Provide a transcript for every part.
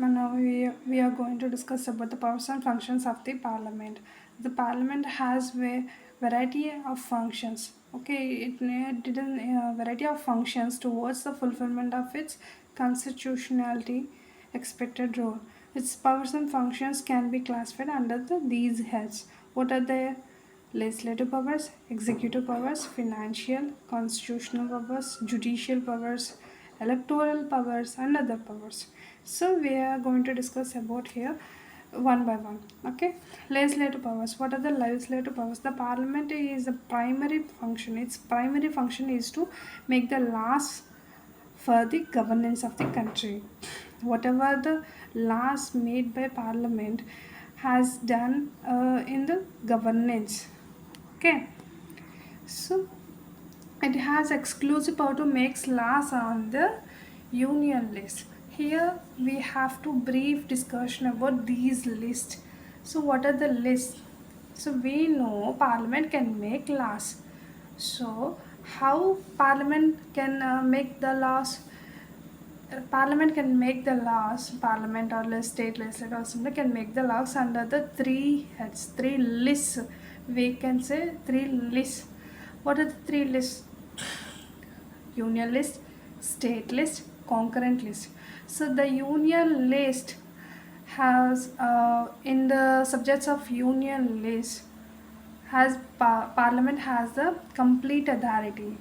Now we are going to discuss about the powers and functions of the parliament. The parliament has a variety of functions. Okay, it did a variety of functions towards the fulfillment of its constitutionality expected role. Its powers and functions can be classified under these heads. What are the legislative powers, executive powers, financial, constitutional powers, judicial powers, electoral powers, and other powers. So we are going to discuss about here one by one. Okay, legislative powers. What are the legislative powers? The parliament is a primary function. Its primary function is to make the laws for the governance of the country. Whatever the laws made by parliament has done in the governance. Okay, so it has exclusive power to make laws on the union list. Here we have to brief discussion about these lists. So what are the lists? So we know parliament can make laws. So how parliament can make the laws? Parliament can make the laws. Parliament or state legislature or something can make the laws under the three heads, three lists. We can say three lists. What are the three lists? Union list, state list, concurrent list. So the union list has in the subjects of union list has parliament has the complete authority.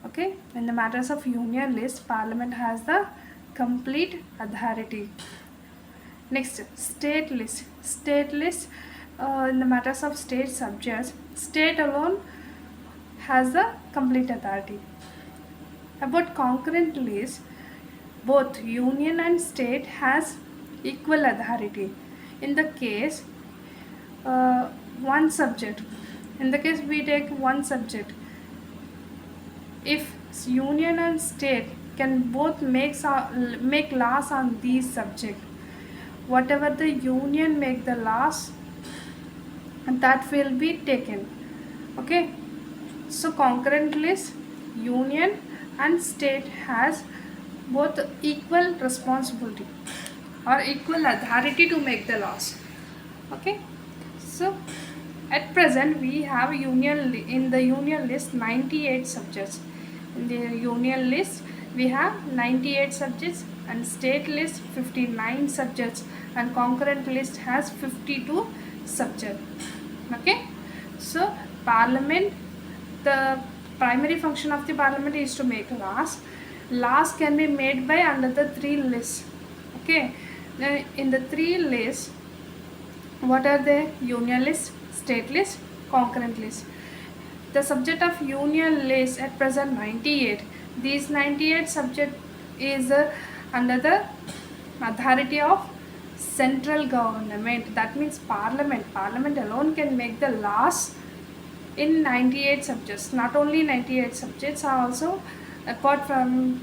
Okay, in the matters of union list, parliament has the complete authority. Next, state list. State list in the matters of state subjects, state alone has the complete authority. About concurrent list, both union and state has equal authority. In the case uh, one subject, in the case we take one subject, if union and state can both make laws on these subject, whatever the union make the laws, that will be taken. Okay, so concurrent list, union and state has both equal responsibility or equal authority to make the laws. Okay, so at present we have in the union list 98 subjects. In the union list we have 98 subjects, and state list 59 subjects, and concurrent list has 52 subjects. Okay, so parliament, the primary function of the parliament is to make laws. Laws can be made by under the three lists. Okay, then in the three lists, what are the? Union list, state list, concurrent list. The subject of union list at present 98. These 98 subject is under the authority of central government. That means parliament. Parliament alone can make the laws in 98 subjects. Not only 98 subjects are also apart from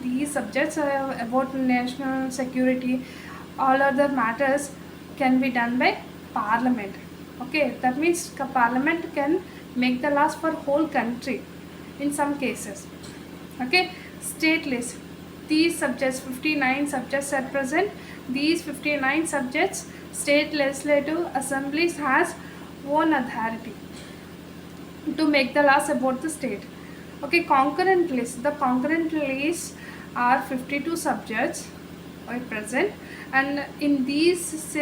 these subjects about national security, all other matters can be done by parliament. Okay, that means parliament can make the laws for whole country in some cases. Okay, state list, these subjects 59 subjects at present, these 59 subjects state legislative assemblies has own authority to make the laws about the state. Okay, concurrent list, the concurrent lists are 52 subjects at present, and in these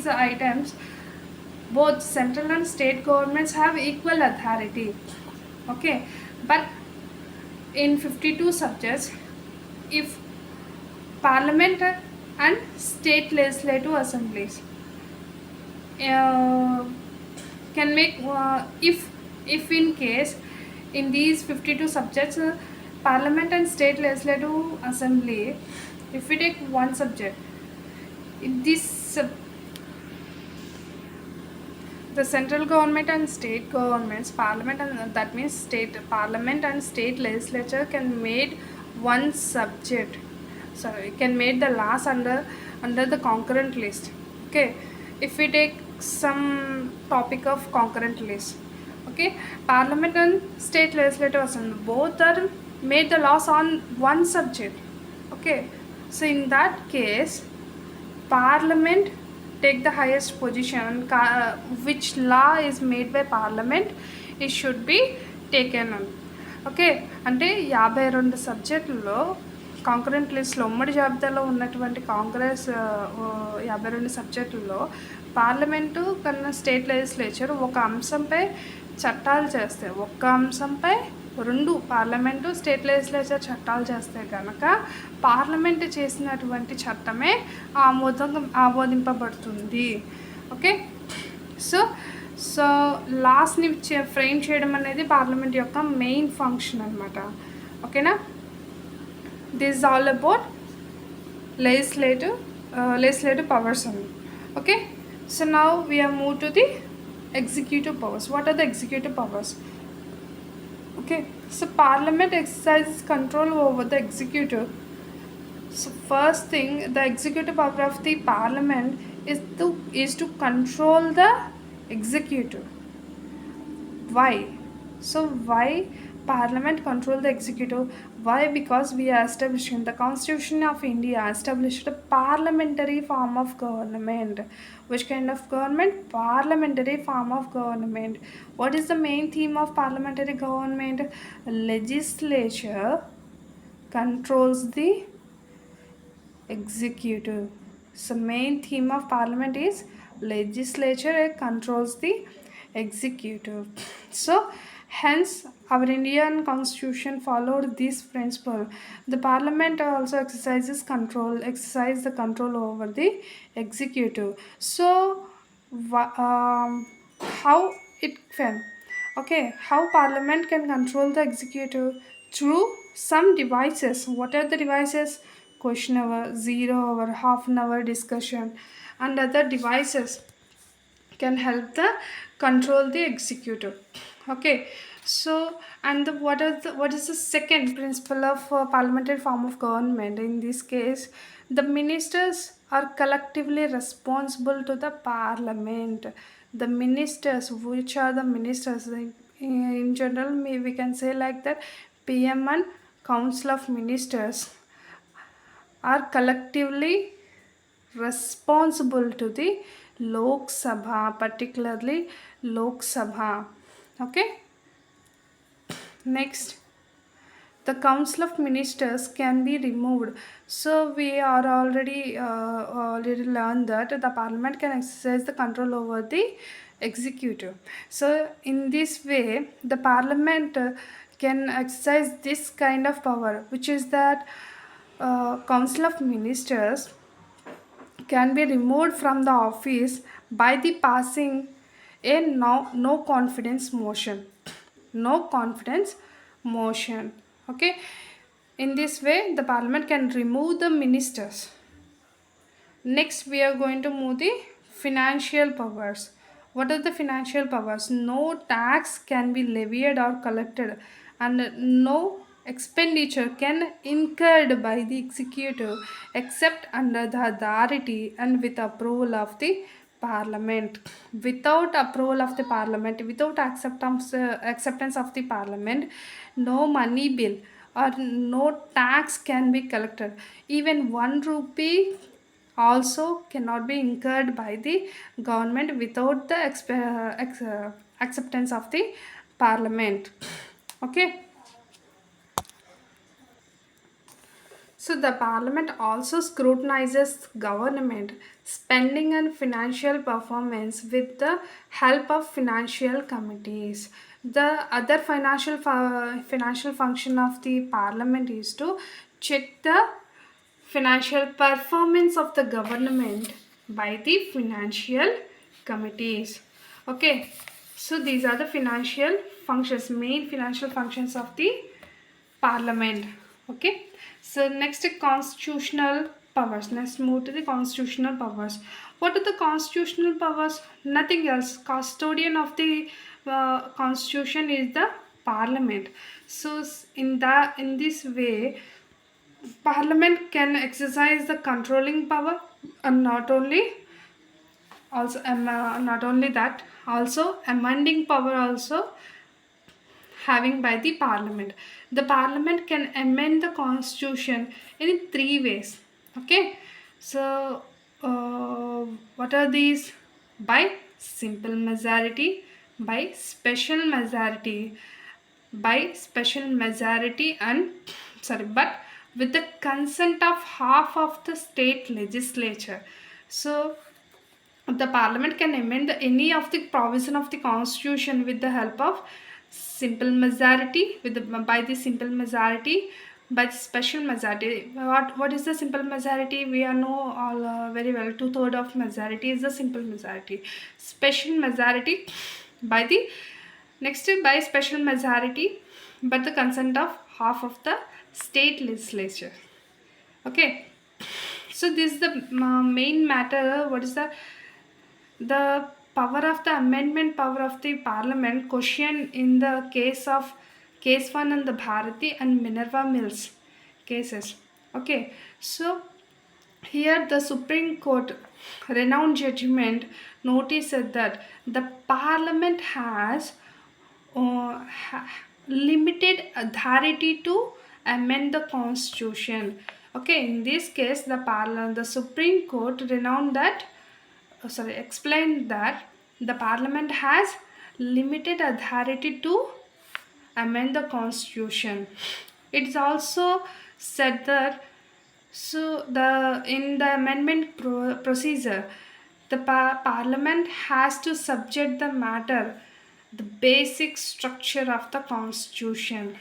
items both central and state governments have equal authority. Okay, but in 52 subjects, if parliament and state legislative assemblies uh, can make if in case in these 52 subjects, parliament and state legislative assembly, if we take one subject, in this the central government and state governments, parliament, and that means state parliament and state legislature can make one subject, sorry, can make the laws under the concurrent list. Okay, if we take some topic of concurrent list, okay, parliament and state legislature assembly both are made the laws on one subject. Okay, so in that case, parliament take the highest position. Which law is made by parliament, it should be taken on. Okay, అంటే 52 సబ్జెక్టుల్లో concurrent లిస్ట్లో ఉమ్మడి జాబితాలో ఉన్నటువంటి Congress 52 సబ్జెక్టుల్లో parliament కన్నా state legislature ఒక అంశంపై చట్టాలు చేస్తే, ఒక్క అంశంపై రెండు పార్లమెంటు స్టేట్ లెజిస్లేచర్ చట్టాలు చేస్తే కనుక పార్లమెంటు చేసినటువంటి చట్టమే ఆమోదింపబడుతుంది. ఓకే, సో సో లాస్ని ఫ్రేమ్ చేయడం అనేది పార్లమెంట్ యొక్క మెయిన్ ఫంక్షన్ అనమాట. ఓకేనా, this is all about legislative powers only. Okay, so now we have moved to the executive powers. What are the executive powers? Okay, so parliament exercises control over the executive. So first thing, the executive power of the parliament is to control the executive. Why? So why parliament control the executive? Why? Because we are establishing the constitution of India established a parliamentary form of government. Which kind of government? Parliamentary form of government. What is the main theme of parliamentary government? Legislature controls the executive. So main theme of parliament is legislature controls the executive. So hence our Indian constitution followed this principle. The parliament also exercises the control over the executive. So how it can, okay, how parliament can control the executive? Through some devices. What are the devices? Question hour, 0 hour, half an hour discussion, and other devices can help the control the executive. Okay, so and what is the second principle of parliamentary form of government? In this case, the ministers are collectively responsible to the parliament. The ministers, which are the ministers, in general we can say like that, PM and council of ministers are collectively responsible to the Lok Sabha, particularly Lok Sabha. Okay, next, the council of ministers can be removed. So we are already learned that the parliament can exercise the control over the executive. So in this way, the parliament can exercise this kind of power, which is that council of ministers can be removed from the office by the passing a no confidence motion. No confidence motion. Okay, in this way the parliament can remove the ministers. Next, we are going to move the financial powers. What are the financial powers? No tax can be levied or collected, and no expenditure can incurred by the executive except under the authority and with approval of the parliament. Without approval of the parliament, without acceptance of the parliament, no money bill or no tax can be collected. Even 1 rupee also cannot be incurred by the government without the acceptance of the parliament. Okay, so the parliament also scrutinizes government spending and financial performance with the help of financial committees. The other financial function of the parliament is to check the financial performance of the government by the financial committees. Okay, so these are the financial functions, main financial functions of the parliament. Okay, so next, constitutional powers. Let's move to the constitutional powers. What are the constitutional powers? Nothing else. Custodian of the constitution is the parliament. So in this way, parliament can exercise the controlling power, and not only that, also amending power also having by the parliament. The parliament can amend the constitution in three ways. Okay, so what are these? By simple majority, by special majority, and sorry, but with the consent of half of the state legislature. So the parliament can amend any of the provision of the constitution with the help of simple majority, by the simple majority, by the special majority. What is the simple majority? We are know all very well. Two-third of majority is the simple majority. Special majority by the next by special majority, but the consent of half of the state legislature. Okay, so this is the main matter. What is the power of the amendment power of the parliament question in the case 1 and the Bharati and Minerva Mills cases. Okay, so here the Supreme Court renowned judgment noticed that the parliament has limited authority to amend the constitution. Okay, in this case the Supreme Court renowned that explained that the parliament has limited authority to amend the constitution. It's also said that the in the amendment procedure, the parliament has to subject the matter the basic structure of the constitution.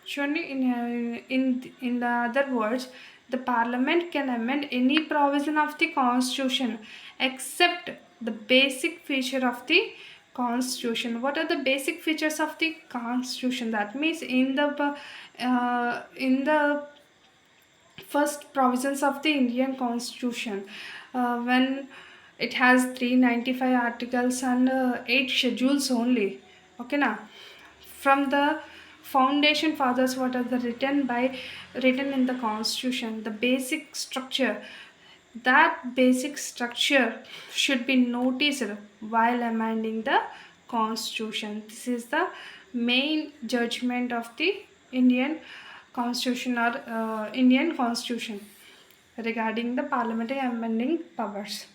Surely, in the other words, the parliament can amend any provision of the constitution except the basic feature of the constitution. What are the basic features of the constitution? That means in the first provisions of the Indian constitution, when it has 395 articles and 8 schedules only. Okay, now from the foundation fathers, what are the written in the constitution, the basic structure, that basic structure should be noticed while amending the constitution. This is the main judgment of the Indian constitution or Indian constitution regarding the parliamentary amending powers.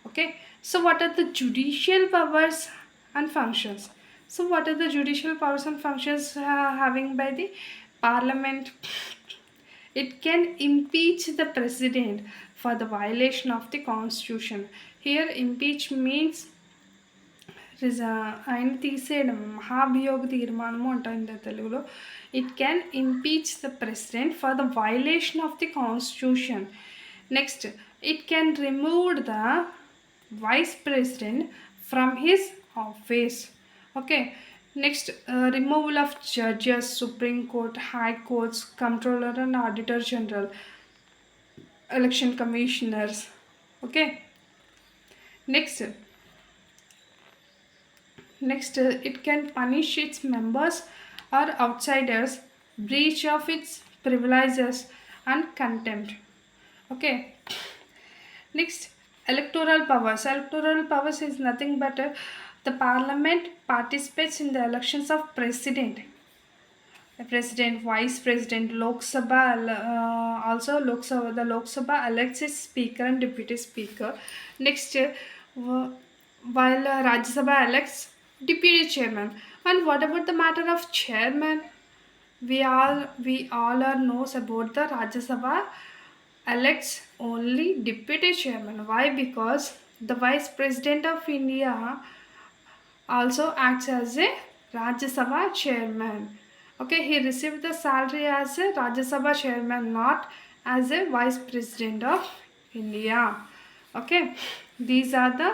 Okay, so what are the judicial powers and functions? So what are the judicial powers and functions having by the parliament? It can impeach the president for the violation of the constitution. Here impeach means ఆయన తీసేయడం, మహాభియోగ తీర్మానము అంటారు తెలుగులో. It can impeach the president for the violation of the constitution. Next, it can remove the vice president from his office. Okay, next, removal of judges, Supreme Court, High Courts, Comptroller and Auditor General, election commissioners. Okay, next, it can punish its members or outsiders, breach of its privileges and contempt. Okay, next, electoral powers. Electoral powers is nothing but the parliament participates in the elections of president, vice president, Lok Sabha. Also the Lok Sabha elects its speaker and deputy speaker. Next, while Rajya Sabha elects deputy chairman. And what about the matter of chairman? We all are knows about the Rajya Sabha elects only deputy chairman. Why? Because the vice president of India also acts as a Rajya Sabha chairman. Okay, he received the salary as a Rajya Sabha chairman, not as a vice president of India. Okay, these are the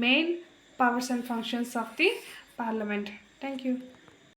main powers and functions of the parliament. Thank you.